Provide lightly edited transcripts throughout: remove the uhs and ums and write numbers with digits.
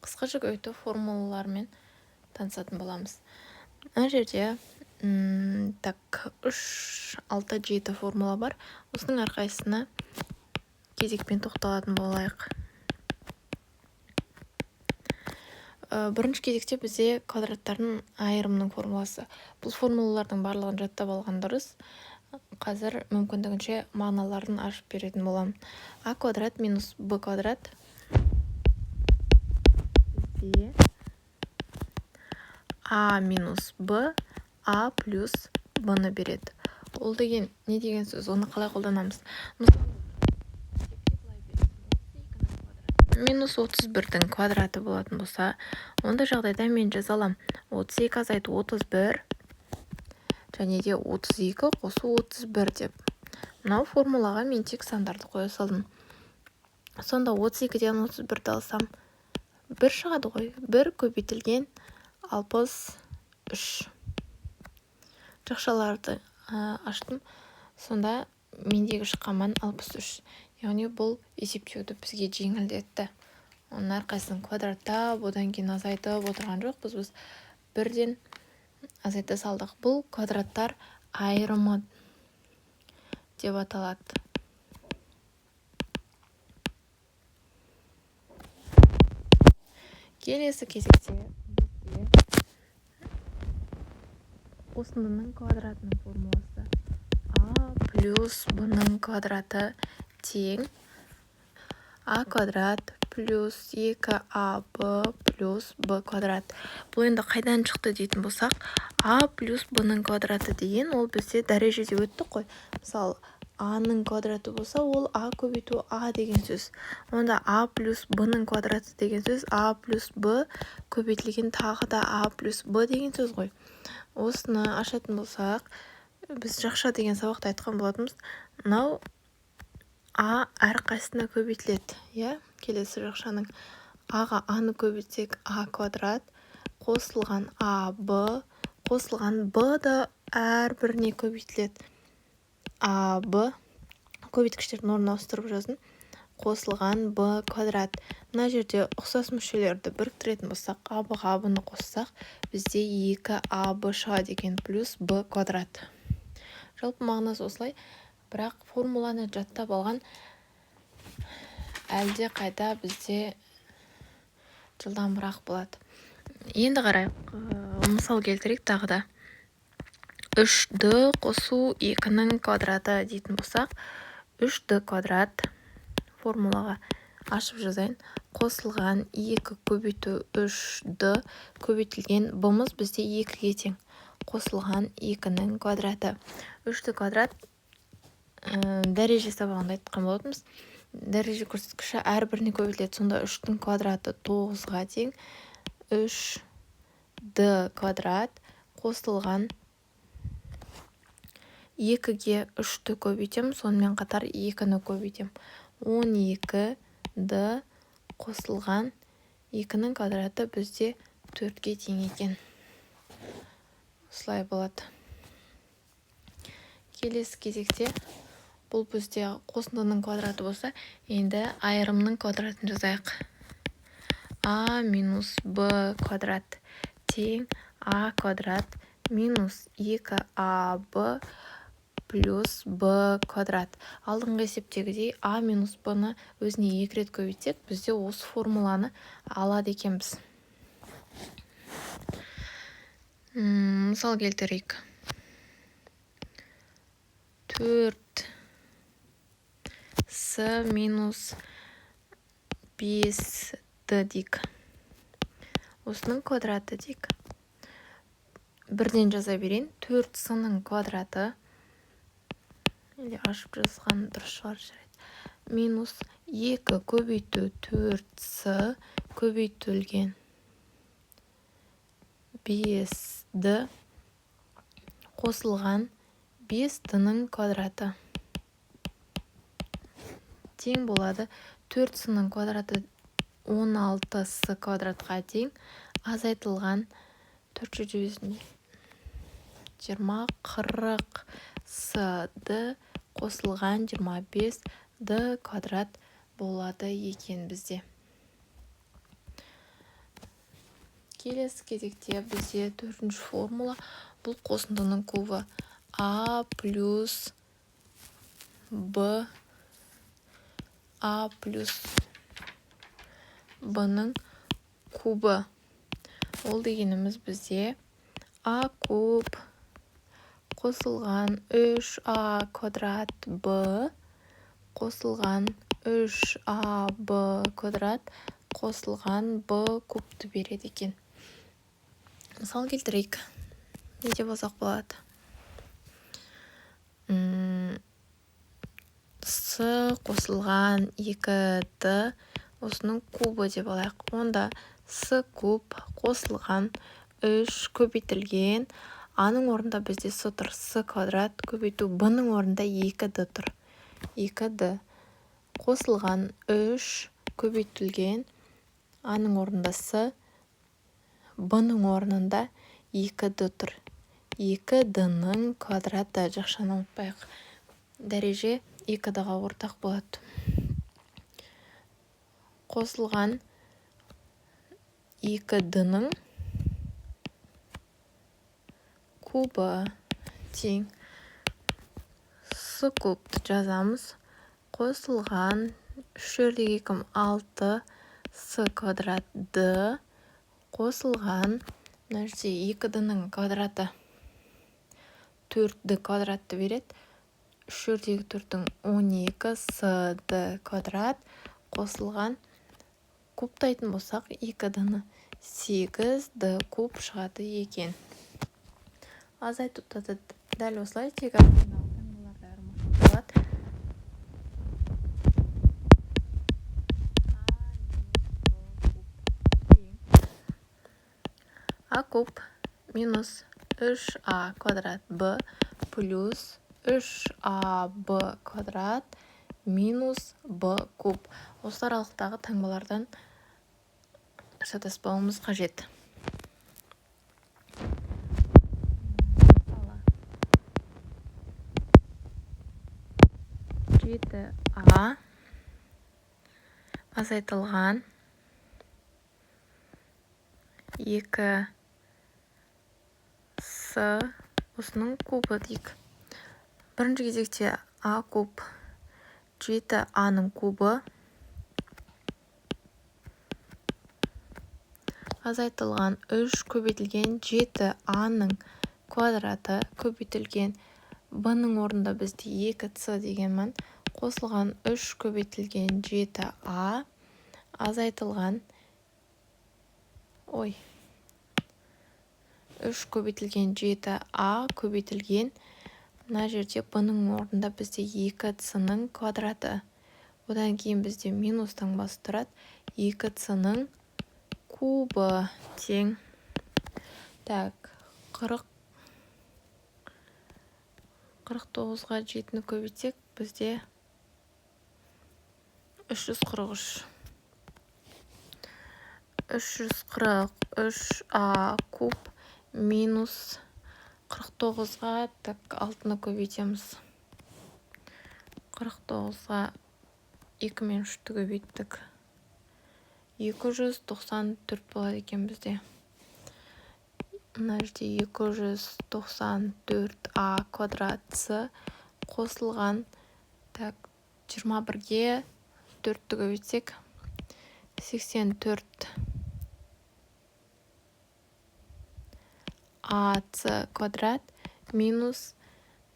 қысқаша көйту формулаларымен танысатын боламыз. Мына жерде 3, 6, 7 формула бар. Осының әрқайсысына кезекпен тоқталатын болайық. Бірінші кезекте бізде квадраттардың айырымының формуласы. Бұл формулалардың барлығын жаттап алған дұрыс. Қазір мүмкіндігінше мағыналарын ашып беретін боламын. А квадрат минус Б квадрат бізде А минус Б, А плюс Б-ны береді. Ол деген не деген сөз? Оны қалай қолданамыз? Минус 31-дің квадраты болатын болса, онда жағдайда мен жазалам. 32 азайту 31 және де 32 қосу 31 деп. Мынау формулаға мен тек сандарды қоя салдым. Сонда 32-ден 31-ді алсам, 1 шығады ғой. 1 көбейтілген 63. Жақшаларды аштым. Сонда мендегі шыққан мән 63. Яғни бұл есептеуді бізге жеңілдетті. Оның әрқайсысын квадраттап, одан кейін азайтып отырған жоқпыз. Біз бірден азайта салдық. Бұл квадраттар айырымы деп аталады. Келесі кезекте бізде осының квадратының формуласы А плюс Б-ның квадраты тең А квадрат плюс 2АБ плюс Б квадрат. Бұл енді қайдан шықты дейтін болсақ, А плюс Б-ның квадраты деген ол бізде дәрежеде өтті қой. Мысалы, А-ның квадраты болса, ол А көбейту А деген сөз. Онда А плюс Б-ның квадраты деген сөз, А плюс Б көбейтілген тағы да А плюс Б деген сөз ғой. Осыны ашатын болсақ, біз жақша деген сабақта айтқан болатынбыз. Мынау А әрқайсысына көбейтіледі. Келесі жақшаның Аға Аны көбейтсек А квадрат, қосылған А Б, қосылған Б да әрбіріне көбейтіледі. А Б, көбейткіштердің орнына ауыстырып жаздым. Қосылған Б квадрат. Мына жерде ұқсас мүшелерді біріктіретін болсақ, А Б-ға Б-ны қоссақ, бізде 2А Б шығады екен плюс Б квадрат. Жалпы мағынасы осылай. Бірақ формуланы жаттап алған әлде қайда бізде жылдамырақ болады. Енді қарайық, мысал келтірейік тағы да. 3D қосу 2-ның квадраты дейтін болсақ, 3D квадрат формулаға ашып жазайын. Қосылған 2 көбейту 3D көбейтілген Б-мыз бізде 2-ге тең. Қосылған 2-ның квадраты. 3D квадрат дәреже сабағында айтқан болатынбыз. Дәреже көрсеткіші әрбіріне көбейтіледі. Сонда 3-дің квадраты 9-ға тең. 3D квадрат қосылған 2-ге 3-ді көбейтем, сонымен қатар 2-ні көбейтем. 12D қосылған 2-ның квадраты бізде 4-ге тең екен. Осылай болады. Келесі кезекте бұл бізде қосындының квадраты болса, енді айырымның квадратын жазайық. А минус Б квадрат тең А квадрат минус 2АБ плюс Б квадрат. Алдыңғы есептегідей А минус Б-ны өзіне 2 рет көбейтсек, бізде осы формуланы алады екенбіз. Мысал келтірейік. 4С минус 5D дейік. Осының квадраты дейік. Бірден жаза берейін. 4С-ның квадраты, ашып жазған дұрыс шығар жарайды. Минус 2 көбейту 4С көбейтілген 5D қосылған 5D-ның квадраты тең болады. 4С-ның квадраты 16С квадратқа тең. Азайтылған 4 20 40 С-ді қосылған 25D квадрат болады екен бізде. келесі кезекте бізде төртінші формула. Бұл қосындының кубы. А плюс Б. А плюс Б-ның кубы. Ол дегеніміз бізде А куб қосылған 3А квадрат Б қосылған 3АБ квадрат қосылған Б кубты береді екен. Мысал келтірейік. Не деп болсақ болады? С қосылған 2D осының кубы деп алайық. Онда С куб қосылған 3 көбейтілген А-ның орнында бізде С тұр. С квадрат көбейту Б-ның орнында 2D тұр. 2D қосылған 3 көбейтілген А-ның орнында С, Б-ның орнында 2D тұр. 2D-ның квадраты, жақшаны ұмытпайық. Дәреже 2D-ға ортақ болады. Қосылған 2D-ның кубы тең. С кубты жазамыз. Қосылған 3-2 6 С квадрат Д қосылған 2D-ның квадраты 4D квадратты береді. 3-4-дің 12 С-Д квадрат қосылған кубтайтын болсақ 2D-ны 8D куб шығады екен. Азайтып та дәл осылай тек таңбаларды айырмашылық болады. А куб минус 3А квадрат Б плюс 3АБ квадрат минус Б куб. Осы аралықтағы таңбалардан шатаспауымыз қажет. Мысалы, 7А азайтылған 2 С осының кубы дейік. Бірінші кезекте А куб 7А-ның кубы азайтылған 3 көбейтілген 7А-ның квадраты көбейтілген Б-ның орнында бізде 2С дегенмін. Қосылған 3 көбейтілген 7А азайтылған 3 көбейтілген 7А көбейтілген мына жерде Б-ның орнында бізде 2С-ның квадраты. Одан кейін бізде минус таңбасы тұрады. 2С-ның кубы тең. Так, 49-ға 7-ні көбейтсек, бізде 343. 343А куб минус 49-ға 6-ны көбейтеміз. 49-ға 2 мен 3-ті көбейттік. 294 болады екен бізде. Мына жерде 294А квадрат С қосылған 21-ге 4-ті көбейтсек 84 АС квадрат минус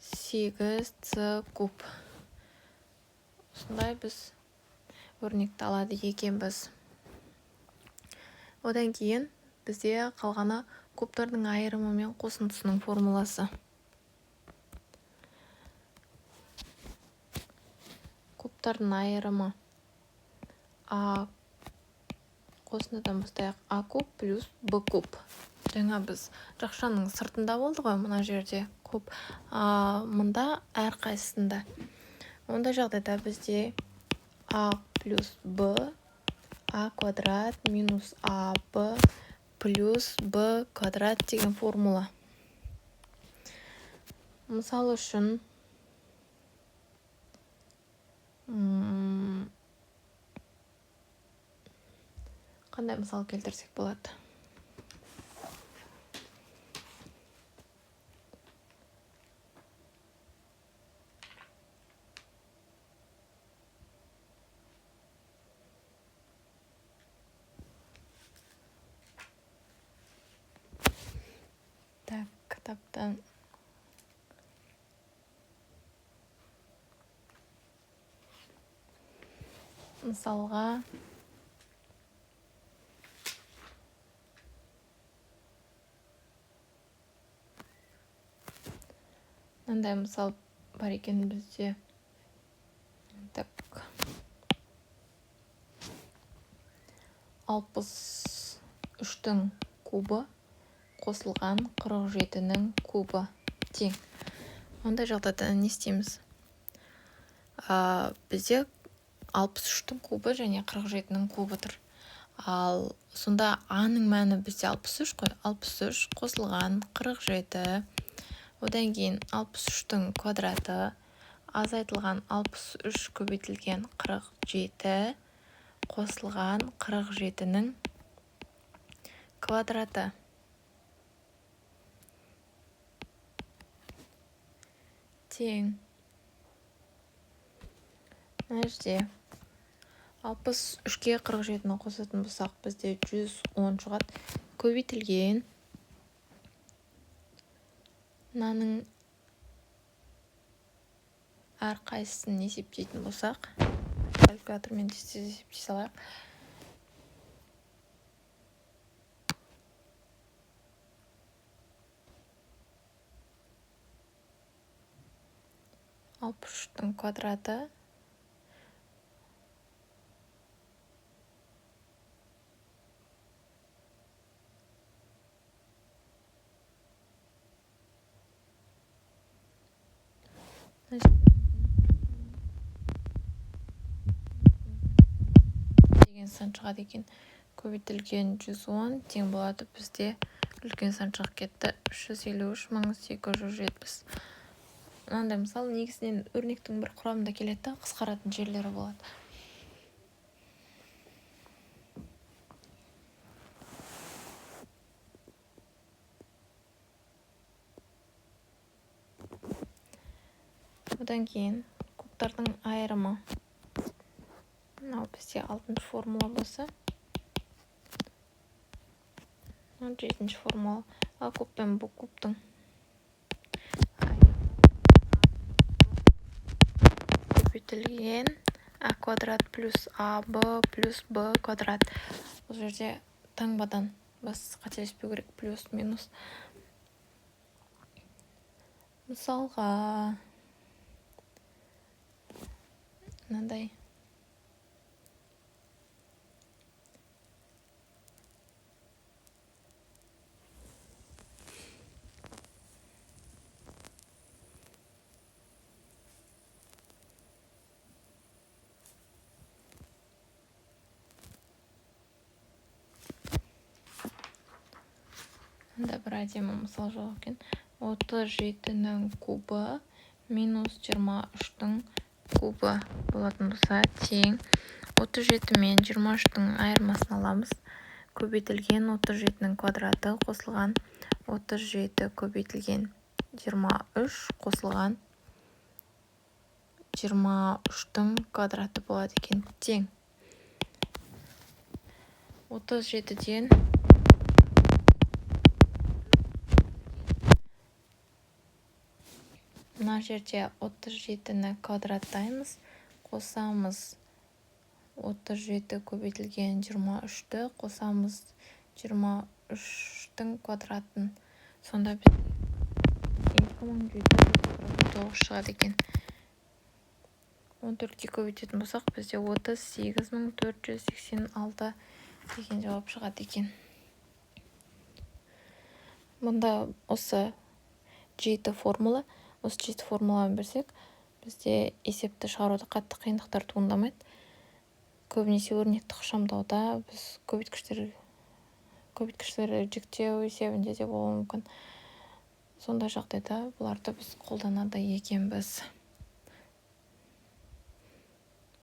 8С куб. Осындай біз өрнекті алады екенбіз. Одан кейін бізде қалғаны кубтардың айырымы мен қосындысының формуласы. Кубтардың айырымы А қосындыдан бастайық. А куб плюс Б куб. Жаңа біз жақшаның сыртында болды ғой, мына жерде куб. Мұнда әрқайсысында. Онда жағдайда бізде А плюс Б А квадрат минус АБ плюс Б квадрат деген формула. Мысал үшін қандай мысал келтірсек болады? кітаптан. Мысалға, мындай мысал бар екен бізде. Так. 63-тің кубы қосылған 47-нің кубы тең. Ондай жағдайда не істейміз? Бізде 63-тің кубы және 47-нің кубы тұр. Ал сонда А-ның мәні бізде 63 қой. 63 қосылған 47. Одан кейін 63-тің квадраты азайтылған 63 көбейтілген 47 қосылған 47-нің квадраты. Тең. Мына жерде 63-ке 47-ні қосатын болсақ, бізде 110 шығады. Көбейтілген мынаның әрқайсысын есептейтін болсақ, калькулятормен тез есептей салайық. 63-тің квадраты деген сан шығады екен. Көбейтілген 110 тең болады. Бізде үлкен сан шығып кетті. 353.870. Мынандай мысал негізінен өрнектің бір құрамында келеді, қысқаратын жерлері болады. Одан кейін кубтардың айырымы. Мынау бізде 6-шы формула болса, 7-ші формула. А куб пен Б кубтың көбейтілген А квадрат плюс АБ плюс Б квадрат. Бұл жерде таңбадан біз қателеспеу керек, плюс минус. Мысалға, мынандай. Мында бір әдемі мысал жоқ екен. 37-нің кубы минус 23-тің кубы болатын болса, тең. 37 мен 23-тің айырмасын аламыз. Көбейтілген 37-нің квадраты қосылған 37 көбейтілген 23 қосылған 23-тің квадраты болады екен. Тең. 37-ден мына жерде 37-ні квадраттаймыз, қосамыз 37 көбейтілген 23-ті, қосамыз 23-тің квадратын. Сонда біз 2749 шығады екен. 14-ке көбейтетін болсақ, бізде 38486 деген жауап шығады екен. Мұнда осы 7 формула. Осы 7 формуланы берсек, бізде есепті шығаруды қатты қиындықтар туындамайды. Көбінесе өрнекті ықшамдауда біз көбейткіштер жіктеу есебінде де болуы мүмкін. Сондай жағдайда бұларды біз қолданады екенбіз.